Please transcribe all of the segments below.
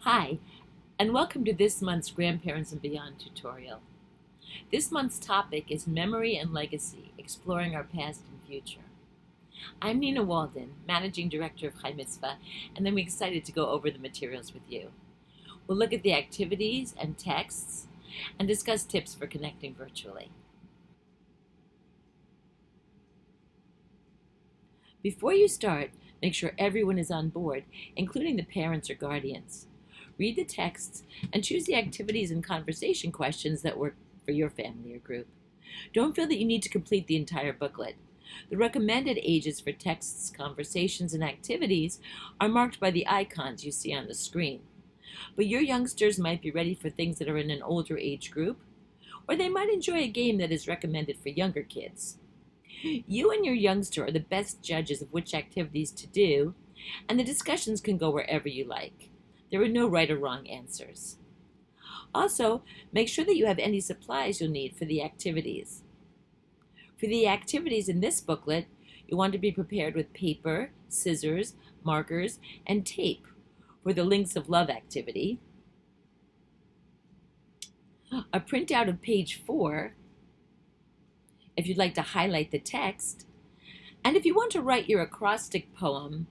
Hi, and welcome to this month's Grandparents and Beyond tutorial. This month's topic is Memory and Legacy, Exploring Our Past and Future. I'm Nina Walden, Managing Director of Chai Mitzvah, and I'm excited to go over the materials with you. We'll look at the activities and texts and discuss tips for connecting virtually. Before you start, make sure everyone is on board, including the parents or guardians. Read the texts and choose the activities and conversation questions that work for your family or group. Don't feel that you need to complete the entire booklet. The recommended ages for texts, conversations, and activities are marked by the icons you see on the screen. But your youngsters might be ready for things that are in an older age group, or they might enjoy a game that is recommended for younger kids. You and your youngster are the best judges of which activities to do, and the discussions can go wherever you like. There are no right or wrong answers. Also, make sure that you have any supplies you'll need for the activities. For the activities in this booklet, you want to be prepared with paper, scissors, markers, and tape for the Links of Love activity, a printout of page 4 if you'd like to highlight the text, and if you want to write your acrostic poem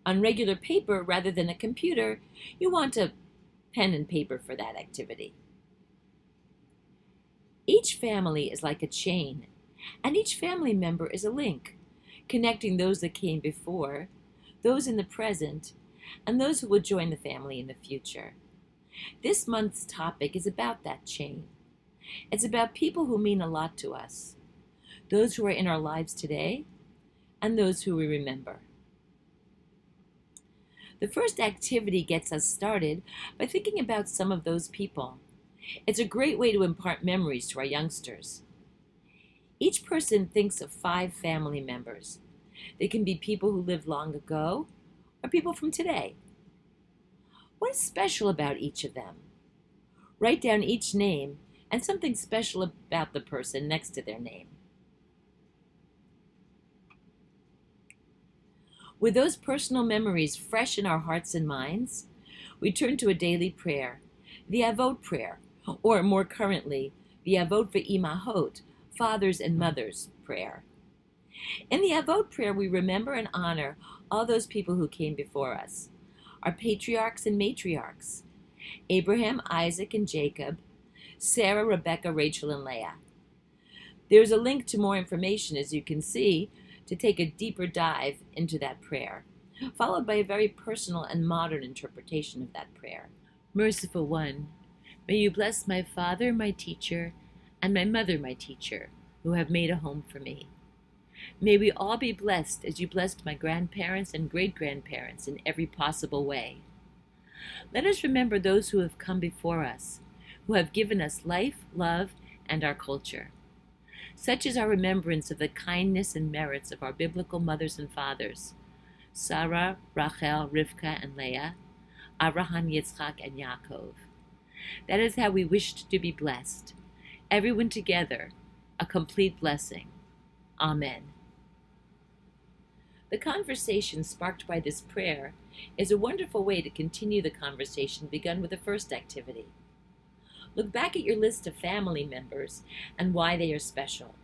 on regular paper rather than a computer, you want a pen and paper for that activity. Each family is like a chain, and each family member is a link, connecting those that came before, those in the present, and those who will join the family in the future. This month's topic is about that chain. It's about people who mean a lot to us, those who are in our lives today, and those who we remember. The first activity gets us started by thinking about some of those people. It's a great way to impart memories to our youngsters. Each person thinks of 5 family members. They can be people who lived long ago or people from today. What is special about each of them? Write down each name and something special about the person next to their name. With those personal memories fresh in our hearts and minds, we turn to a daily prayer, the Avot prayer, or more currently, the Avot Ve'imahot, fathers and mothers prayer. In the Avot prayer, we remember and honor all those people who came before us, our patriarchs and matriarchs, Abraham, Isaac, and Jacob, Sarah, Rebecca, Rachel, and Leah. There's a link to more information, as you can see, to take a deeper dive into that prayer, followed by a very personal and modern interpretation of that prayer. Merciful One, may you bless my father, my teacher, and my mother, my teacher, who have made a home for me. May we all be blessed as you blessed my grandparents and great-grandparents in every possible way. Let us remember those who have come before us, who have given us life, love, and our culture. Such is our remembrance of the kindness and merits of our biblical mothers and fathers, Sarah, Rachel, Rivka, and Leah, Abraham, Yitzchak, and Yaakov. That is how we wished to be blessed, everyone together, a complete blessing. Amen. The conversation sparked by this prayer is a wonderful way to continue the conversation begun with the first activity. Look back at your list of family members and why they are special.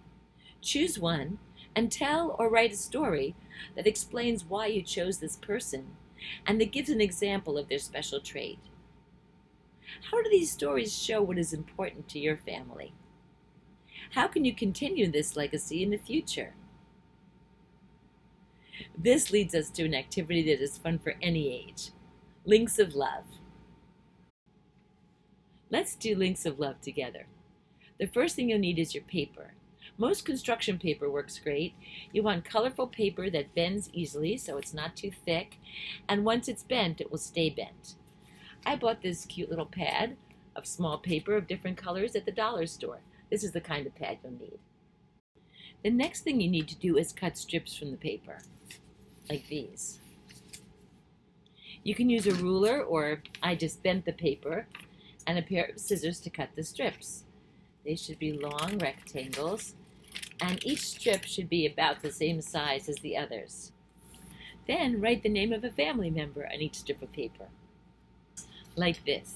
Choose one and tell or write a story that explains why you chose this person and that gives an example of their special trait. How do these stories show what is important to your family? How can you continue this legacy in the future? This leads us to an activity that is fun for any age, Links of Love. Let's do Links of Love together. The first thing you'll need is your paper. Most construction paper works great. You want colorful paper that bends easily so it's not too thick, and once it's bent, it will stay bent. I bought this cute little pad of small paper of different colors at the dollar store. This is the kind of pad you'll need. The next thing you need to do is cut strips from the paper, like these. You can use a ruler, or I just bent the paper, and a pair of scissors to cut the strips. They should be long rectangles, and each strip should be about the same size as the others. Then write the name of a family member on each strip of paper. like this.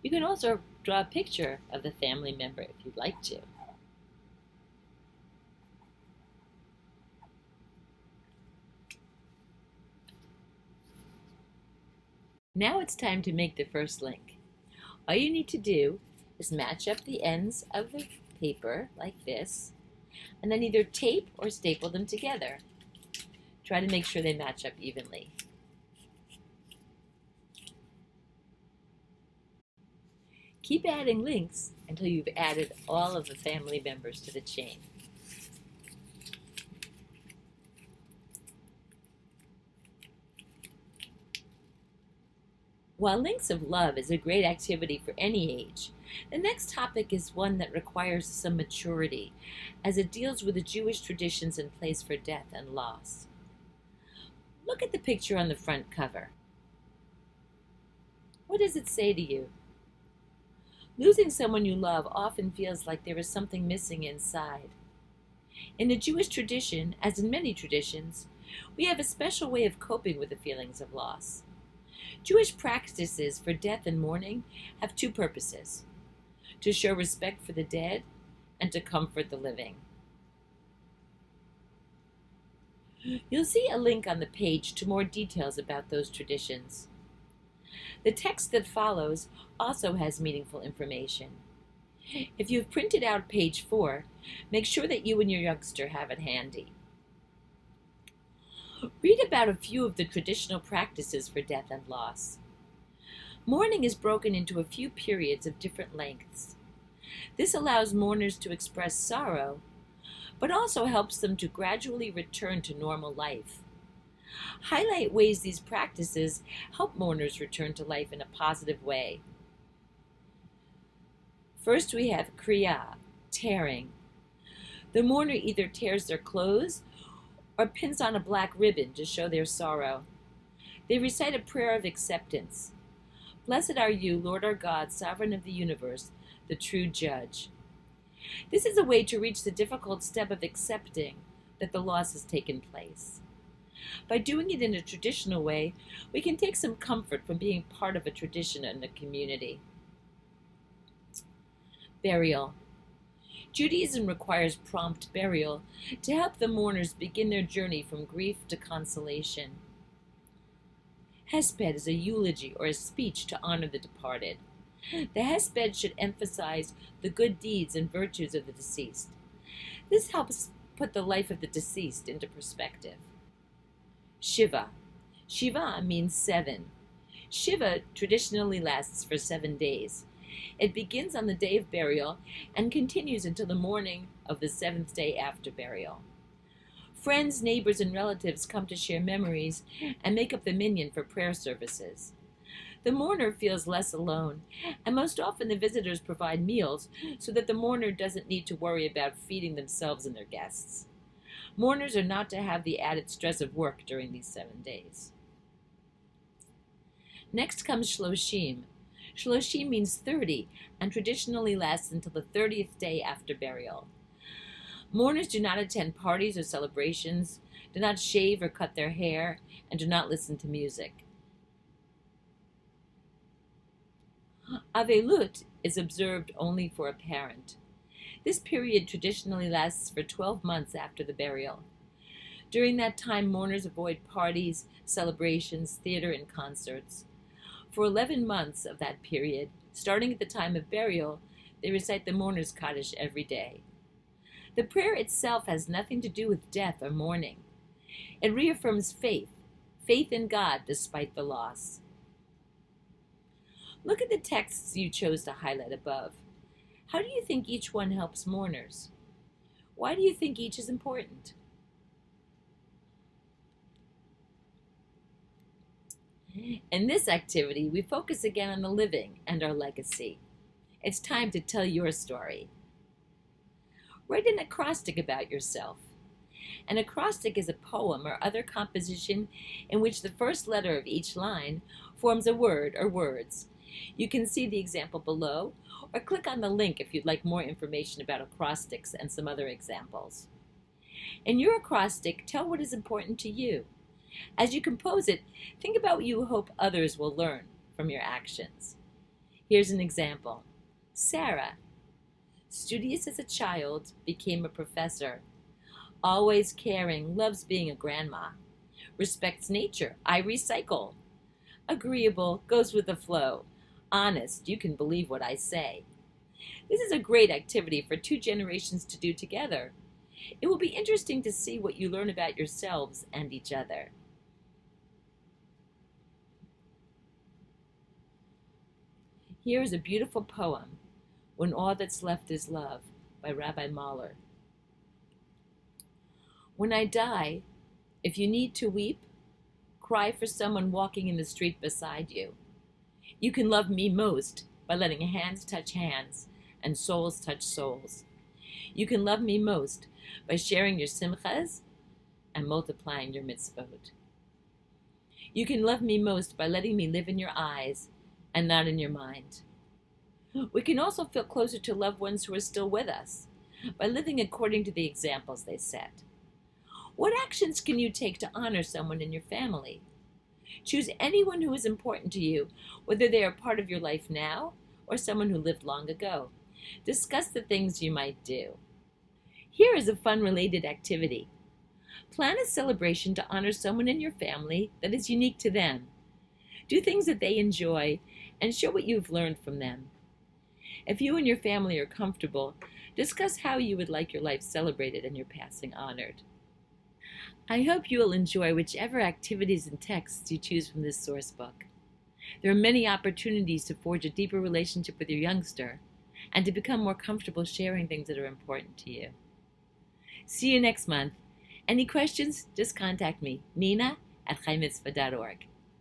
You can also draw a picture of the family member if you'd like to. Now it's time to make the first link. All you need to do is match up the ends of the paper like this, and then either tape or staple them together. Try to make sure they match up evenly. Keep adding links until you've added all of the family members to the chain. While Links of Love is a great activity for any age, the next topic is one that requires some maturity, as it deals with the Jewish traditions in place for death and loss. Look at the picture on the front cover. What does it say to you? Losing someone you love often feels like there is something missing inside. In the Jewish tradition, as in many traditions, we have a special way of coping with the feelings of loss. Jewish practices for death and mourning have two purposes: to show respect for the dead and to comfort the living. You'll see a link on the page to more details about those traditions. The text that follows also has meaningful information. If you've printed out page 4, make sure that you and your youngster have it handy. Read about a few of the traditional practices for death and loss. Mourning is broken into a few periods of different lengths. This allows mourners to express sorrow, but also helps them to gradually return to normal life. Highlight ways these practices help mourners return to life in a positive way. First, we have Kriya, tearing. The mourner either tears their clothes or pins on a black ribbon to show their sorrow. They recite a prayer of acceptance. Blessed are you, Lord our God, sovereign of the universe, the true judge. This is a way to reach the difficult step of accepting that the loss has taken place. By doing it in a traditional way, we can take some comfort from being part of a tradition and a community. Burial. Judaism requires prompt burial to help the mourners begin their journey from grief to consolation. Hesped is a eulogy or a speech to honor the departed. The hesped should emphasize the good deeds and virtues of the deceased. This helps put the life of the deceased into perspective. Shiva. Shiva means 7. Shiva traditionally lasts for 7 days. It begins on the day of burial and continues until the morning of the 7th day after burial. Friends, neighbors, and relatives come to share memories and make up the minyan for prayer services. The mourner feels less alone, and most often the visitors provide meals so that the mourner doesn't need to worry about feeding themselves and their guests. Mourners are not to have the added stress of work during these 7 days. Next comes Shloshim. Shloshim means 30 and traditionally lasts until the 30th day after burial. Mourners do not attend parties or celebrations, do not shave or cut their hair, and do not listen to music. Avelut is observed only for a parent. This period traditionally lasts for 12 months after the burial. During that time, mourners avoid parties, celebrations, theater, and concerts. For 11 months of that period, starting at the time of burial, they recite the mourner's Kaddish every day. The prayer itself has nothing to do with death or mourning. It reaffirms faith in God despite the loss. Look at the texts you chose to highlight above. How do you think each one helps mourners? Why do you think each is important? In this activity, we focus again on the living and our legacy. It's time to tell your story. Write an acrostic about yourself. An acrostic is a poem or other composition in which the first letter of each line forms a word or words. You can see the example below, or click on the link if you'd like more information about acrostics and some other examples. In your acrostic, tell what is important to you. As you compose it, think about what you hope others will learn from your actions. Here's an example. Sarah, studious as a child, became a professor. Always caring, loves being a grandma. Respects nature, I recycle. Agreeable, goes with the flow. Honest, you can believe what I say. This is a great activity for 2 generations to do together. It will be interesting to see what you learn about yourselves and each other. Here is a beautiful poem, When All That's Left Is Love, by Rabbi Mahler. When I die, if you need to weep, cry for someone walking in the street beside you. You can love me most by letting hands touch hands and souls touch souls. You can love me most by sharing your simchas and multiplying your mitzvot. You can love me most by letting me live in your eyes and not in your mind. We can also feel closer to loved ones who are still with us by living according to the examples they set. What actions can you take to honor someone in your family? Choose anyone who is important to you, whether they are part of your life now or someone who lived long ago. Discuss the things you might do. Here is a fun related activity. Plan a celebration to honor someone in your family that is unique to them. Do things that they enjoy and show what you've learned from them. If you and your family are comfortable, discuss how you would like your life celebrated and your passing honored. I hope you will enjoy whichever activities and texts you choose from this source book. There are many opportunities to forge a deeper relationship with your youngster and to become more comfortable sharing things that are important to you. See you next month. Any questions? Just contact me, Nina@chaymitzvah.org.